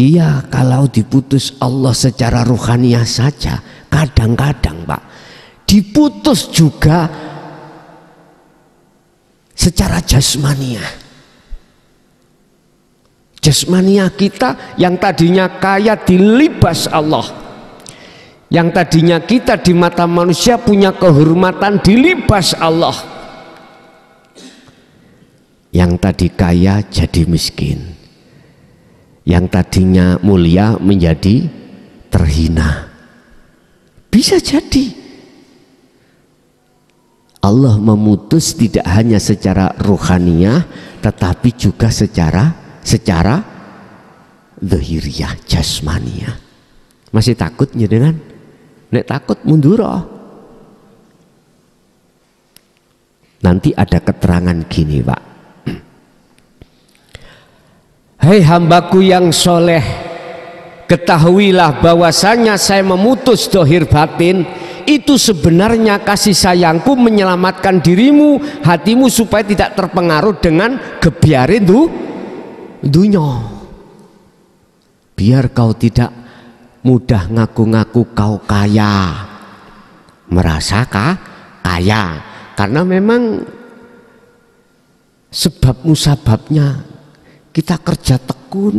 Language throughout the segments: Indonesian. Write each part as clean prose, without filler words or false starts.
Iya, kalau diputus Allah secara ruhaniah saja, kadang-kadang Pak, diputus juga secara jasmaniah. Jasmaniah kita yang tadinya kaya dilibas Allah, yang tadinya kita di mata manusia punya kehormatan dilibas Allah, yang tadi kaya jadi miskin, yang tadinya mulia menjadi terhina. Bisa jadi Allah memutus tidak hanya secara ruhaniyah tetapi juga secara zahiriyah, jasmaniyah. Masih takut dengan? Nek takut mundur. Nanti ada keterangan gini Pak. Hei hambaku yang soleh, ketahuilah bahwasanya saya memutus dohir batin itu sebenarnya kasih sayangku menyelamatkan dirimu, hatimu supaya tidak terpengaruh dengan gebiarin dunya. Biar kau tidak mudah ngaku-ngaku kau kaya, merasa kaya, karena memang sebab musababnya kita kerja tekun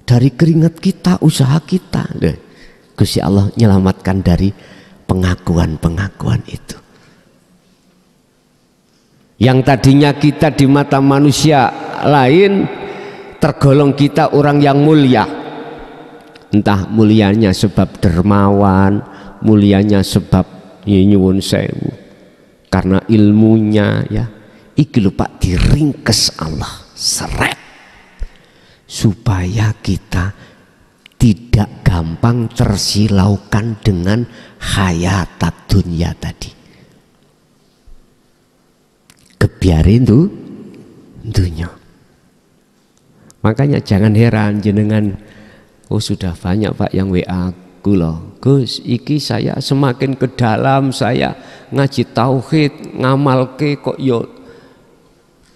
dari keringat kita, usaha kita. Gusti Allah menyelamatkan dari pengakuan-pengakuan itu. Yang tadinya kita di mata manusia lain tergolong kita orang yang mulia, entah mulianya sebab dermawan, mulianya sebab nyuwun sewu, karena ilmunya ya. Iki lho Pak, diringkes Allah seret supaya kita tidak gampang tersilaukan dengan hayatat dunia tadi. Kebiarin dunia. Makanya jangan heran jenengan, oh sudah banyak Pak yang WA aku loh, Gus iki saya semakin ke dalam, saya ngaji tauhid, ngamalke kok yo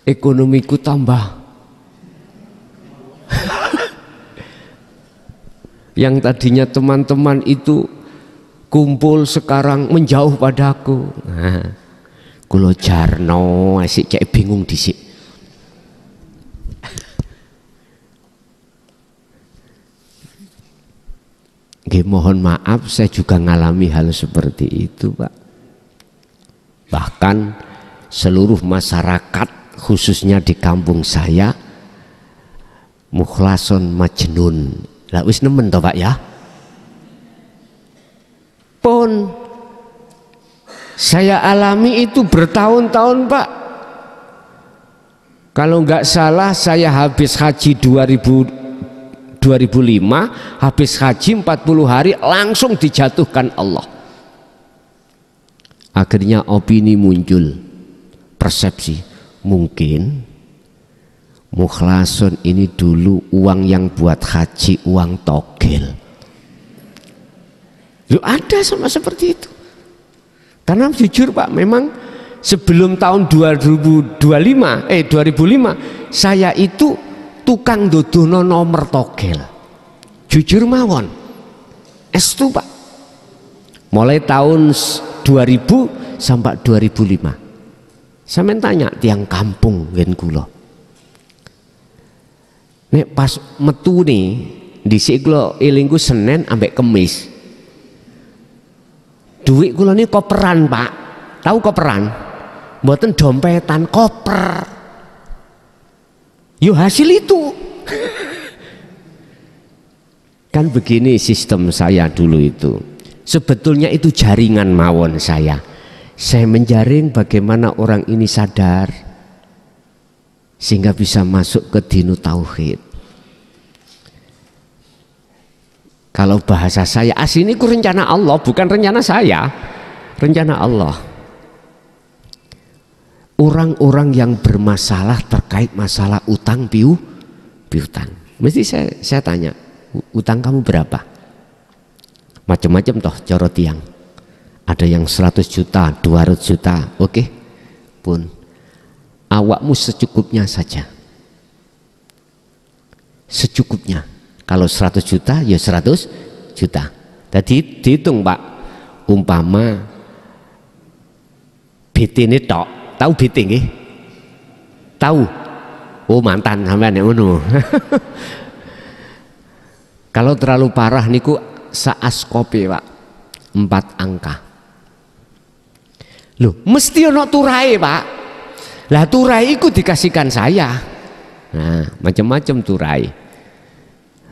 ekonomiku tambah. Yang tadinya teman-teman itu kumpul sekarang menjauh padaku. Nah, kulo jarno asik cek bingung disik. Mohon maaf, saya juga ngalami hal seperti itu Pak. Bahkan seluruh masyarakat khususnya di kampung saya mukhlason majnun. Lah wis nemen toh Pak ya. Pun saya alami itu bertahun-tahun Pak. Kalau nggak salah saya habis haji 2005, habis haji 40 hari langsung dijatuhkan Allah. Akhirnya opini muncul, persepsi, mungkin mukhlason ini dulu uang yang buat haji uang togel. Loh, ada sama seperti itu. Karena jujur Pak, memang sebelum tahun 2005 saya itu tukang dodono nomor togel. Jujur mawon. Estu Pak. Mulai tahun 2000 sampai 2005. Saya tanya tiang kampung ngen kula. Nek pas metu nih dhisik kula elingku Senin ambek Kemis. Duit kula ini koperan Pak. Tahu koperan? Mboten dompetan, koper. Yo hasil itu. Kan begini sistem saya dulu itu. Sebetulnya itu jaringan mawon saya. Saya menjaring bagaimana orang ini sadar sehingga bisa masuk ke dinu tauhid. Kalau bahasa saya asli ini rencana Allah, bukan rencana saya, rencana Allah. Orang-orang yang bermasalah terkait masalah utang piutang, mesti saya tanya, utang kamu berapa? Macam-macam toh coro tiang. Ada yang 100 juta, 200 juta, oke, pun awakmu secukupnya saja, secukupnya. Kalau 100 juta ya 100 juta. Jadi dihitung Pak, umpama BT ini tok, tahu BT nggih? Tahu? Oh mantan sampean yang ngono. Kalau terlalu parah niku saaskope Pak, 4 angka. Loh, mesti ono turai Pak. Lah turai itu dikasihkan saya. Nah, macam-macam turai.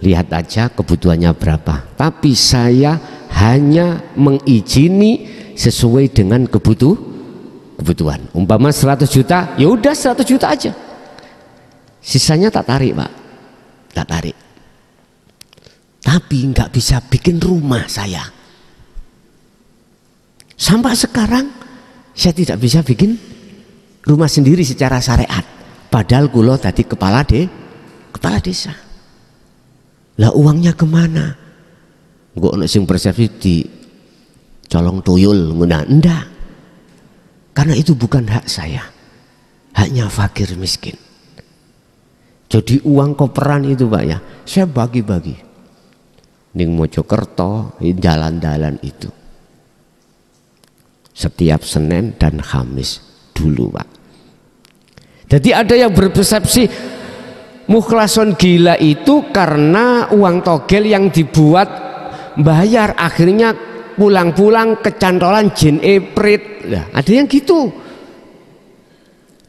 Lihat aja kebutuhannya berapa. Tapi saya hanya mengizini sesuai dengan kebutuhan. Umpama 100 juta, ya udah 100 juta aja. Sisanya tak tarik Pak, tak tarik. Tapi nggak bisa bikin rumah saya. Sampai sekarang saya tidak bisa bikin rumah sendiri secara syariat. Padahal kulo tadi kepala desa. Lah uangnya kemana? Nggak ono sing persepsi di colong tuyul nguna enggak. Karena itu bukan hak saya. Haknya fakir miskin. Jadi uang koperan itu Pak ya, saya bagi-bagi. Ning Mojokerto, jalan-jalan itu. Setiap Senin dan Kamis dulu Pak. Jadi ada yang berpersepsi mukhlason gila itu karena uang togel yang dibuat bayar, akhirnya pulang-pulang kecantolan jin eprit. Lah, ada yang gitu.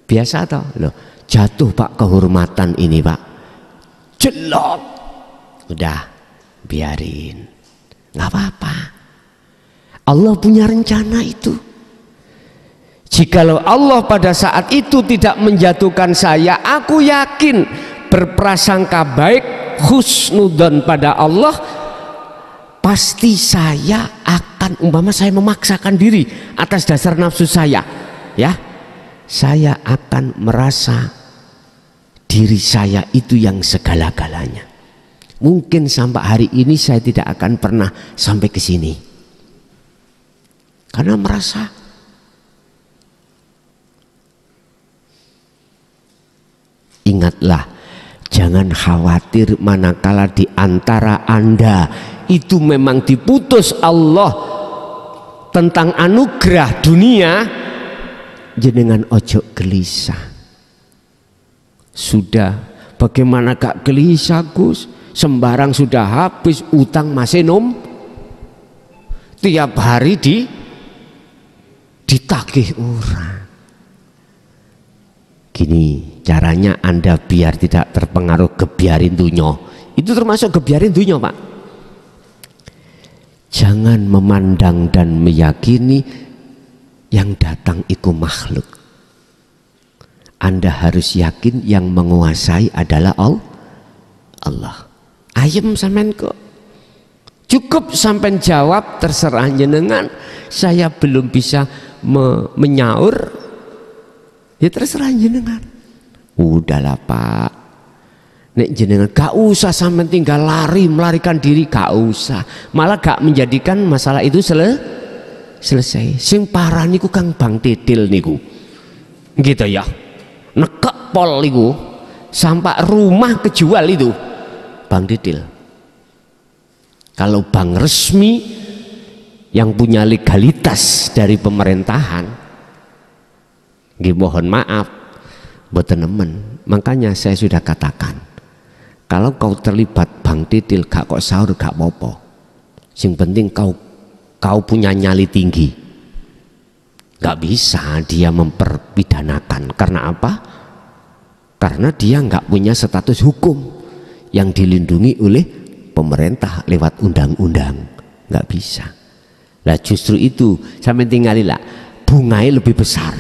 Biasa toh. Loh, jatuh Pak kehormatan ini Pak. Jelek. Udah, biarin. Nggak apa-apa. Allah punya rencana itu. Jikalau Allah pada saat itu tidak menjatuhkan saya, aku yakin berprasangka baik, husnudzon pada Allah, pasti saya akan, umpama saya memaksakan diri atas dasar nafsu saya, ya, saya akan merasa diri saya itu yang segala-galanya. Mungkin sampai hari ini saya tidak akan pernah sampai ke sini, karena merasa ingatlah, jangan khawatir manakala di antara Anda itu memang diputus Allah tentang anugerah dunia, jenengan ojo gelisah. Sudah, bagaimana gak gelisah Gus? Sembarang sudah habis, utang masih tiap hari ditagih orang. Gini caranya Anda biar tidak terpengaruh gebiarin dunya. Itu termasuk gebiarin dunya Pak. Jangan memandang dan meyakini yang datang itu makhluk. Anda harus yakin yang menguasai adalah Allah. Ayem sampean kok. Cukup sampean jawab, terserah jenengan. Saya belum bisa menyaur. Ya terserah jenengan. Udahlah Pak. Nek jenengan gak usah sampean tinggal melarikan diri, gak usah. Malah gak menjadikan masalah itu selesai. Sing parah niku Kang Bang Tidil niku. Gitu ya. Nekek pol niku. Sampai rumah kejual itu. Bang Tidil. Kalau bank resmi yang punya legalitas dari pemerintahan, nggih mohon maaf, mboten nemen. Makanya saya sudah katakan, kalau kau terlibat Bang Tidil gak kok sahur gak apa-apa. Yang penting kau punya nyali tinggi. Gak bisa dia memperpidanakan. Karena apa? Karena dia gak punya status hukum yang dilindungi oleh pemerintah lewat undang-undang. Gak bisa. Lah justru itu sampai tinggalin lah, bunganya lebih besar.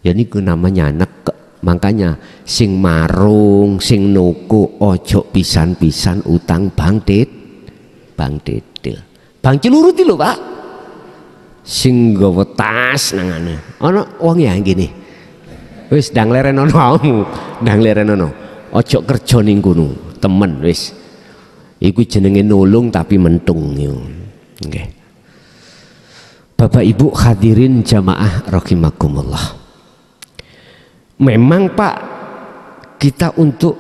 Ya ini namanya nek. Makanya sing marung, sing nuku ojo pisan-pisan utang Bang Tidil. Bang Cilurut lho Pak. Sing nggawa tas nangane. Ana wong ya gini. Wis ndang lerenono awakmu, ndang lerenono. Ojo kerja ning kono, temen wis. Iku jenenge nulung tapi mentung yo. Nggih. Bapak Ibu hadirin jamaah rahimakumullah. Memang Pak, kita untuk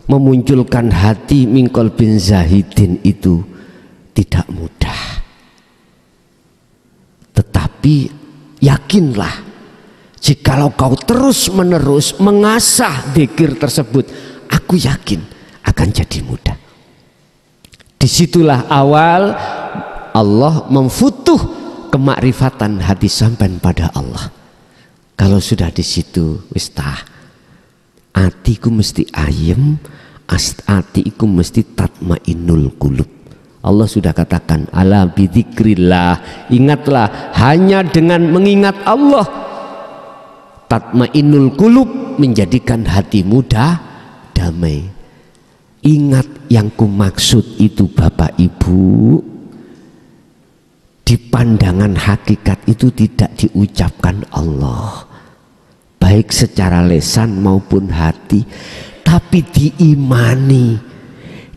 memunculkan hati mingkol bin zahidin itu tidak mudah. Tetapi yakinlah, jikalau kau terus menerus mengasah dzikir tersebut, aku yakin akan jadi mudah. Disitulah awal Allah memfutuh kemakrifatan hati sampean pada Allah. Kalau sudah di situ wis tah, atiku mesti ayem, atiku mesti tatmainnul qulub. Allah sudah katakan, ala bidzikrillah, ingatlah hanya dengan mengingat Allah tatmainnul qulub, menjadikan hati mudah damai. Ingat yang kumaksud itu Bapak Ibu, di pandangan hakikat itu tidak diucapkan Allah, baik secara lisan maupun hati, tapi diimani,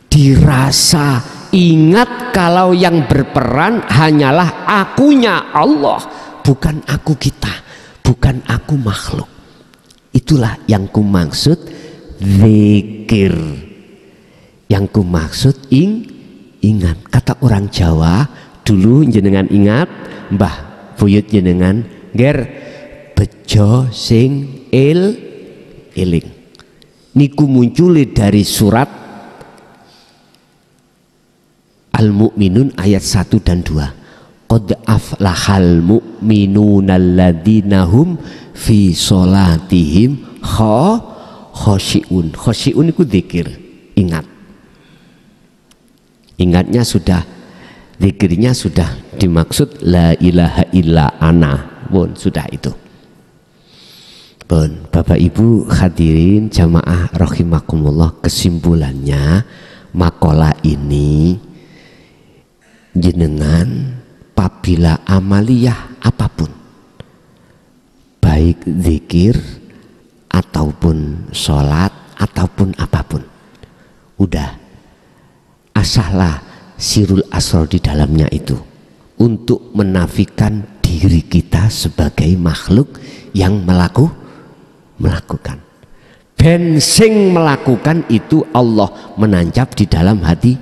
dirasa. Ingat kalau yang berperan hanyalah akunya Allah, bukan aku kita, bukan aku makhluk. Itulah yang kumaksud zikir, yang kumaksud ingat. Kata orang Jawa dulu, jenengan ingat mbah buyut jenengan ger bejo sing eling. Niku muncul dari surat Al-Mu'minun ayat 1 dan 2. Qad aflahal mu'minuna alladzina hum fi sholatihim khosyi'un. Khosyi'un itu zikir, ingat. Ingatnya sudah, zikirnya sudah dimaksud la ilaha illa ana. Pun sudah itu. Pun Bapak Ibu hadirin jamaah rahimakumullah, kesimpulannya makalah ini, jenengan apabila amaliyah apapun, baik zikir ataupun sholat ataupun apapun, udah asahlah sirul asrar di dalamnya itu untuk menafikan diri kita sebagai makhluk yang melakukan. Ben sing melakukan itu Allah menancap di dalam hati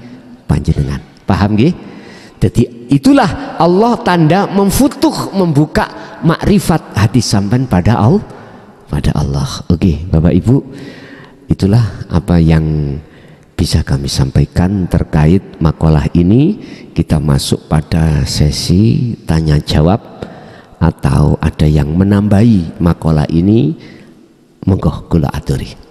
panjenengan. Paham nggih? Jadi itulah Allah tanda memfutuh, membuka makrifat hati sampean pada Allah. Oke, Bapak Ibu, itulah apa yang bisa kami sampaikan terkait makalah ini. Kita masuk pada sesi tanya jawab, atau ada yang menambahi makalah ini, monggo kula aturi.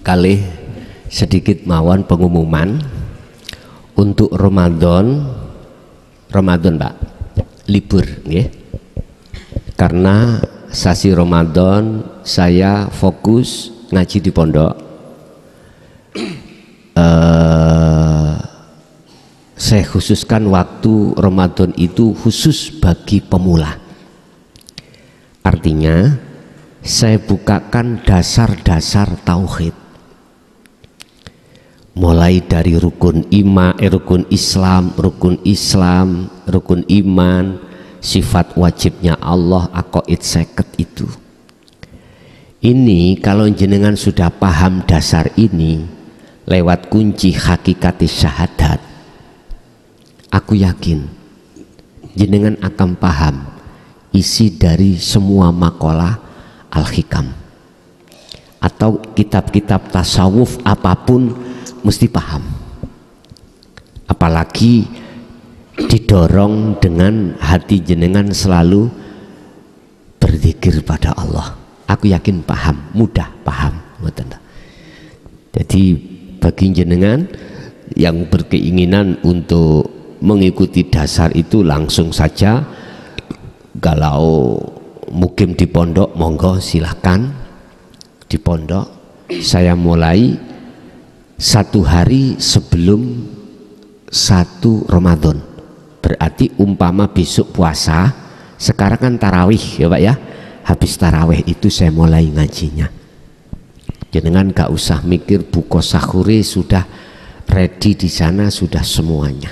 Kali sedikit mawon pengumuman untuk Ramadan Pak, libur nggih. Karena sasi Ramadan saya fokus ngaji di pondok. Saya khususkan waktu Ramadan itu khusus bagi pemula. Artinya saya bukakan dasar-dasar tauhid, mulai dari rukun Islam, rukun iman, sifat wajibnya Allah, aqaid 50 itu. Ini kalau jenengan sudah paham dasar ini lewat kunci hakikat syahadat, aku yakin jenengan akan paham isi dari semua makalah Al-Hikam atau kitab-kitab tasawuf apapun, mesti paham. Apalagi didorong dengan hati jenengan selalu berzikir pada Allah. Aku yakin paham, mudah paham. Jadi bagi jenengan yang berkeinginan untuk mengikuti dasar itu, langsung saja. Kalau mukim di pondok, monggo silahkan di pondok. Saya mulai 1 hari sebelum 1 Ramadan. Berarti umpama besok puasa, sekarang kan tarawih ya Pak ya. Habis tarawih itu saya mulai ngajinya. Jenengan gak usah mikir buka sahuri, sudah ready di sana, sudah semuanya.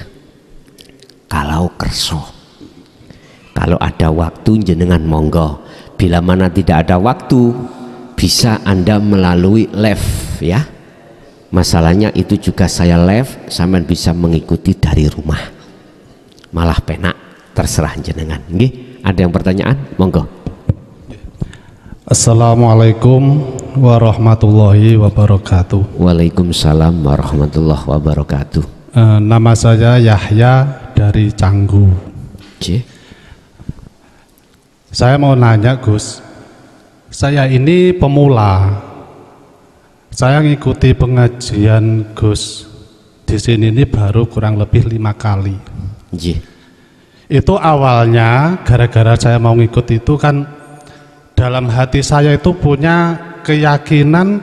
Kalau kerso, kalau ada waktu jenengan monggo. Bila mana tidak ada waktu, bisa Anda melalui live ya. Masalahnya itu juga saya live, sampean bisa mengikuti dari rumah. Malah penak, terserah jenengan. Nggih, ada yang pertanyaan? Monggo. Assalamualaikum warahmatullahi wabarakatuh. Waalaikumsalam warahmatullahi wabarakatuh. Nama saya Yahya dari Canggu. C. Saya mau nanya Gus, saya ini pemula. Saya ngikuti pengajian Gus di sini ini baru kurang lebih 5 kali. J. Itu awalnya gara-gara saya mau ngikut itu kan, dalam hati saya itu punya keyakinan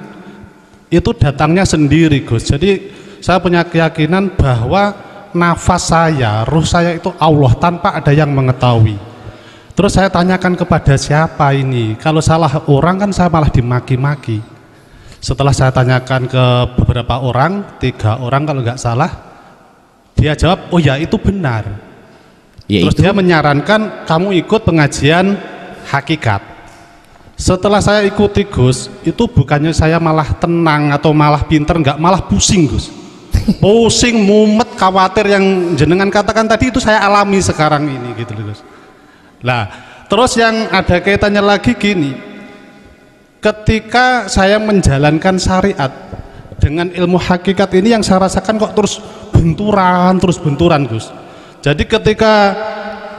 itu datangnya sendiri Gus. Jadi saya punya keyakinan bahwa nafas saya, ruh saya itu Allah tanpa ada yang mengetahui. Terus saya tanyakan kepada siapa ini, kalau salah orang kan saya malah dimaki-maki. Setelah saya tanyakan ke beberapa orang, 3 orang kalau nggak salah, dia jawab, oh ya itu benar. Ya, terus itu? Dia menyarankan kamu ikut pengajian hakikat. Setelah saya ikuti Gus, itu bukannya saya malah tenang atau malah pinter, nggak, malah pusing Gus. Pusing, mumet, khawatir yang jenengan katakan tadi itu saya alami sekarang ini gitu Gus. Nah, terus yang ada kaitannya lagi gini, ketika saya menjalankan syariat dengan ilmu hakikat ini, yang saya rasakan kok terus benturan Gus. Jadi ketika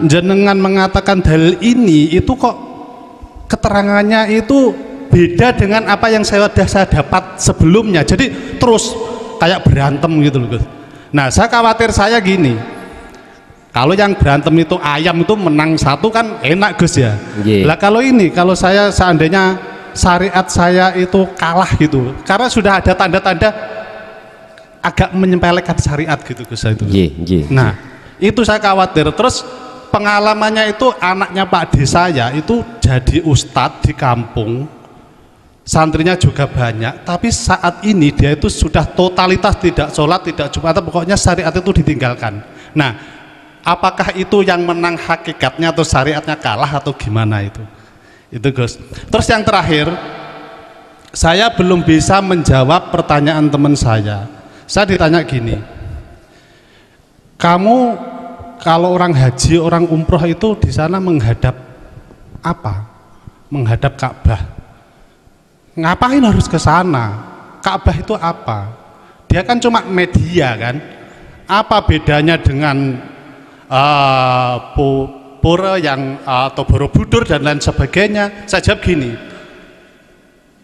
jenengan mengatakan dalil ini, itu kok keterangannya itu beda dengan apa yang saya dapat sebelumnya. Jadi terus kayak berantem gitu loh Gus. Nah, saya khawatir saya gini, kalau yang berantem itu ayam itu menang 1 kan enak Gus ya. Lah kalau ini, kalau saya seandainya syariat saya itu kalah gitu, karena sudah ada tanda-tanda agak menyepelekan syariat gitu Gus itu. Nah, itu saya khawatir. Terus pengalamannya itu anaknya Pak D saya itu jadi ustadz di kampung, santrinya juga banyak, tapi saat ini dia itu sudah totalitas tidak sholat, tidak jumatan, pokoknya syariat itu ditinggalkan. Nah, apakah itu yang menang hakikatnya atau syariatnya kalah atau gimana itu Gus. Terus yang terakhir, saya belum bisa menjawab pertanyaan teman saya. Saya ditanya gini, kamu kalau orang haji, orang umroh itu di sana menghadap apa? Menghadap Ka'bah. Ngapain harus ke sana? Ka'bah itu apa? Dia kan cuma media kan? Apa bedanya dengan pura yang atau Borobudur dan lain sebagainya? Saya jawab gini,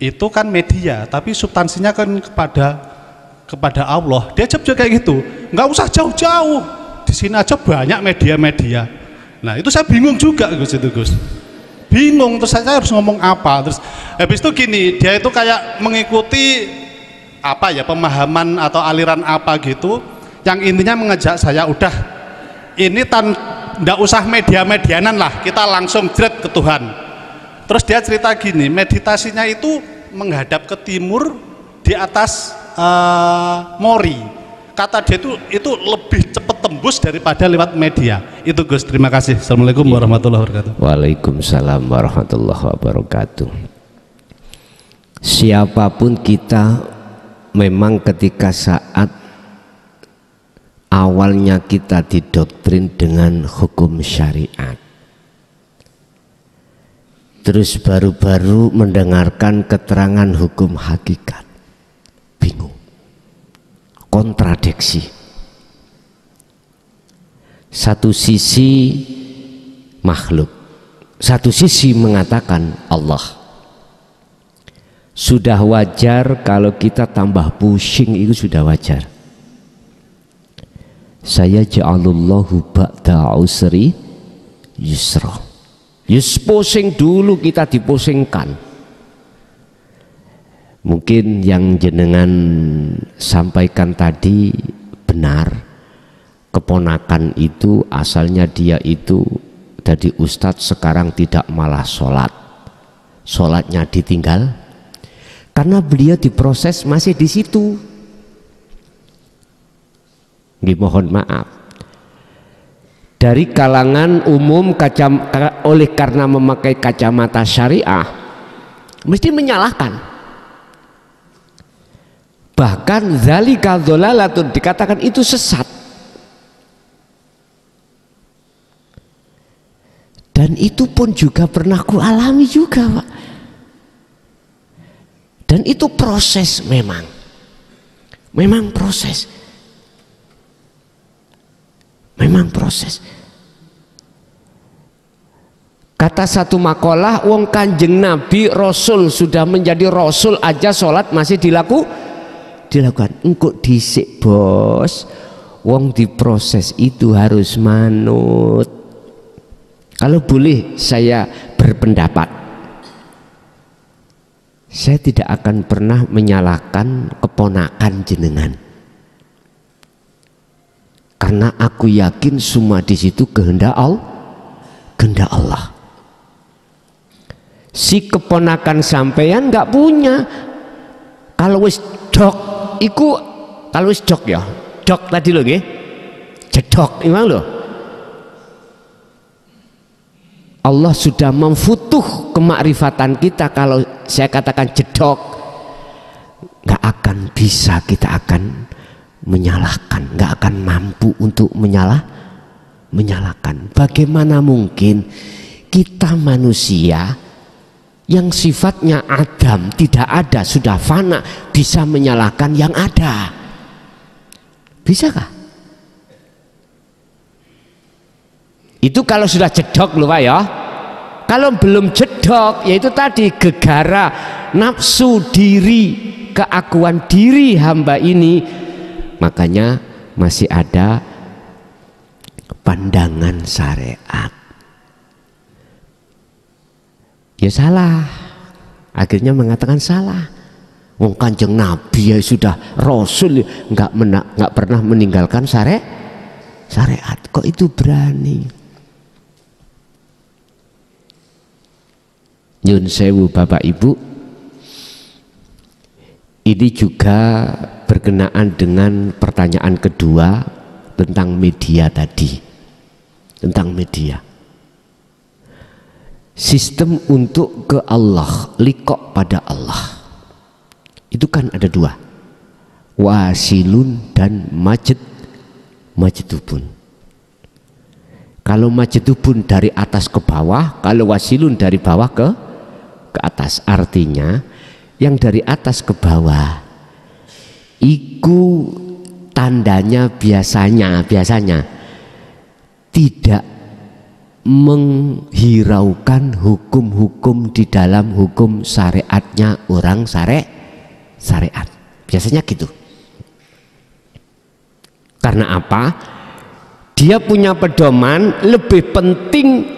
itu kan media, tapi substansinya kan kepada Allah. Dia jawab juga kayak gitu, nggak usah jauh-jauh, di sini aja banyak media-media. Nah itu saya bingung juga Gus, itu Gus, bingung. Terus saya harus ngomong apa? Terus habis itu gini, dia itu kayak mengikuti apa ya, pemahaman atau aliran apa gitu, yang intinya mengajak saya, udah ini nggak usah media-medianan lah, kita langsung jret ke Tuhan. Terus dia cerita gini, meditasinya itu menghadap ke timur di atas Mori. Kata dia itu lebih cepat tembus daripada lewat media. Itu Gus, terima kasih. Assalamualaikum warahmatullahi wabarakatuh. Waalaikumsalam warahmatullahi wabarakatuh. Siapapun kita, memang ketika saat awalnya kita didoktrin dengan hukum syariat, terus baru-baru mendengarkan keterangan hukum hakikat, bingung, kontradiksi. Satu sisi makhluk, satu sisi mengatakan Allah. Sudah wajar kalau kita tambah pusing, itu sudah wajar. Saya ja'alullahu ba'da usri yusra. Yus pusing dulu, kita dipusingkan. Mungkin yang jenengan sampaikan tadi benar, keponakan itu asalnya dia itu dari ustadz sekarang tidak malah sholat, sholatnya ditinggal karena beliau diproses masih di situ. Mohon maaf, dari kalangan umum oleh karena memakai kacamata syariah mesti menyalahkan. Bahkan zalika dhalalatun, dikatakan itu sesat. Dan itu pun juga pernah ku alami juga, Pak. Dan itu proses memang proses. Memang proses. Kata satu makalah, wong Kanjeng Nabi Rasul sudah menjadi Rasul aja sholat masih dilakukan. Engkau disik bos, wong diproses itu harus manut. Kalau boleh saya berpendapat, saya tidak akan pernah menyalahkan keponakan jenengan, karena aku yakin semua di situ kehendak Allah. Si keponakan sampeyan nggak punya. Kalau wis dok iku, kalau wis dok ya, dok tadi loh nggih. Jedok imang loh. Allah sudah memfutuh kemakrifatan kita. Kalau saya katakan jedok, nggak akan bisa, kita akan menyalahkan, nggak akan mampu untuk menyalahkan. Bagaimana mungkin kita manusia yang sifatnya adam, tidak ada, sudah fana, bisa menyalahkan yang ada? Bisakah? Itu kalau sudah jedok loh Pak ya. Kalau belum jedok, yaitu tadi gegara nafsu diri, keakuan diri hamba ini, makanya masih ada pandangan syariat. Ya salah, akhirnya mengatakan salah. Wong Kanjeng Nabi ya sudah Rasul, nggak pernah meninggalkan syariat. Kok itu berani? Nyun sewu Bapak Ibu, ini juga berkenaan dengan pertanyaan kedua tentang media tadi, tentang media. Sistem untuk ke Allah, liqo pada Allah, itu kan ada dua, wasilun dan majdubun. Kalau majdubun dari atas ke bawah, kalau wasilun dari bawah ke atas. Artinya yang dari atas ke bawah iku tandanya biasanya tidak menghiraukan hukum-hukum di dalam hukum syariatnya orang syariat. Biasanya gitu. Karena apa? Dia punya pedoman lebih penting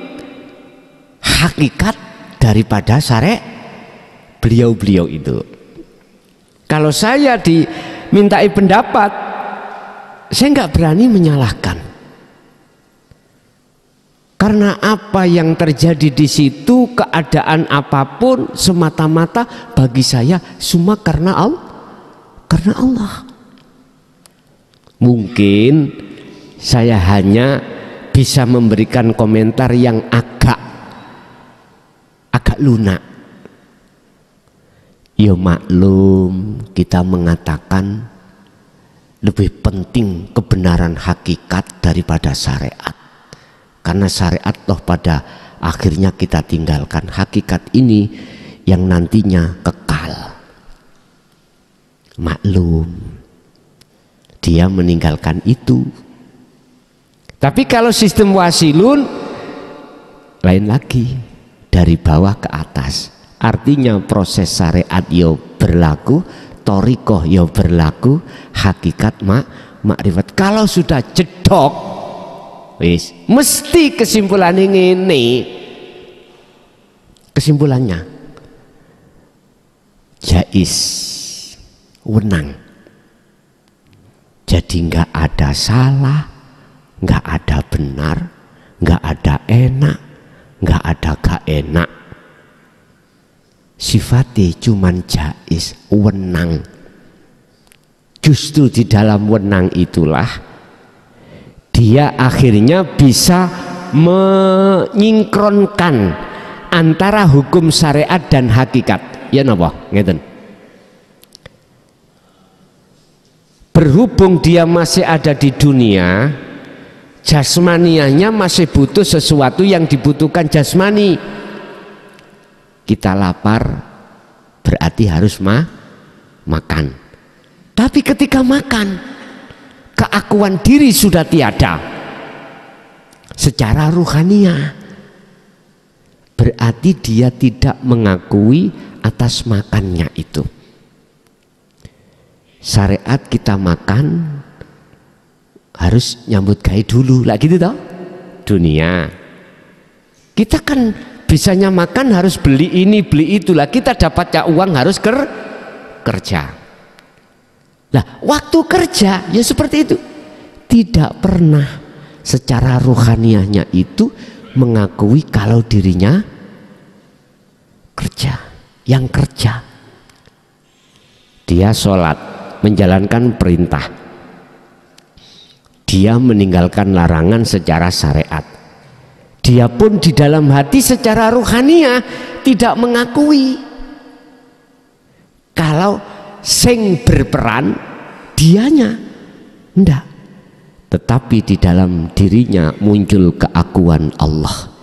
hakikat daripada syariat beliau-beliau itu. Kalau saya dimintai pendapat, saya nggak berani menyalahkan. Karena apa yang terjadi di situ, keadaan apapun, semata-mata bagi saya semua karena Allah. Mungkin saya hanya bisa memberikan komentar yang agak lunak. Ya maklum, kita mengatakan lebih penting kebenaran hakikat daripada syariat. Karena syariat toh pada akhirnya kita tinggalkan. Hakikat ini yang nantinya kekal. Maklum, dia meninggalkan itu. Tapi kalau sistem wasilun lain lagi, dari bawah ke atas. Artinya proses syariat yo berlaku, thoriqoh yo berlaku, hakikat makrifat. Kalau sudah jedok, wis mesti kesimpulannya ngene. Kesimpulannya jais, wenang. Jadi nggak ada salah, nggak ada benar, nggak ada enak, nggak ada gak enak. Sifatnya cuman jais, wenang. Justru di dalam wenang itulah dia akhirnya bisa menyinkronkan antara hukum syariat dan hakikat. Ya napa? Ngeten. Berhubung dia masih ada di dunia, jasmanianya masih butuh sesuatu yang dibutuhkan jasmani. Kita lapar berarti harus makan. Tapi ketika makan, keakuan diri sudah tiada. Secara ruhaniah berarti dia tidak mengakui atas makannya itu. Syariat kita makan harus nyambut gawe dulu lah gitu toh. Dunia kita kan bisanya makan harus beli ini beli itu lah, kita dapatnya uang harus kerja. Nah waktu kerja ya seperti itu, tidak pernah secara rohaniahnya itu mengakui kalau dirinya kerja. Yang kerja dia sholat menjalankan perintah, dia meninggalkan larangan secara syariat. Dia pun di dalam hati secara ruhaniah tidak mengakui kalau sing berperan dianya enggak, tetapi di dalam dirinya muncul keakuan Allah.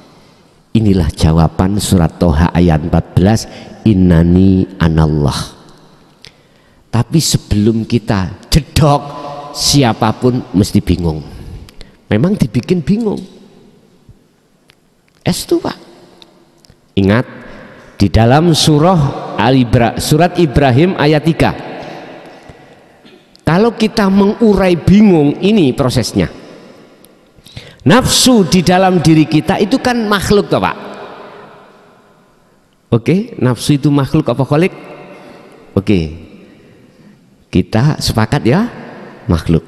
Inilah jawaban surat Toha ayat 14, innani anallah. Tapi sebelum kita jedok, siapapun mesti bingung. Memang dibikin bingung. Itu Pak. Ingat di dalam surat Ibrahim ayat 3. Kalau kita mengurai bingung, ini prosesnya. Nafsu di dalam diri kita itu kan makhluk toh Pak. Oke, nafsu itu makhluk apa kholik? Oke. Kita sepakat ya, makhluk.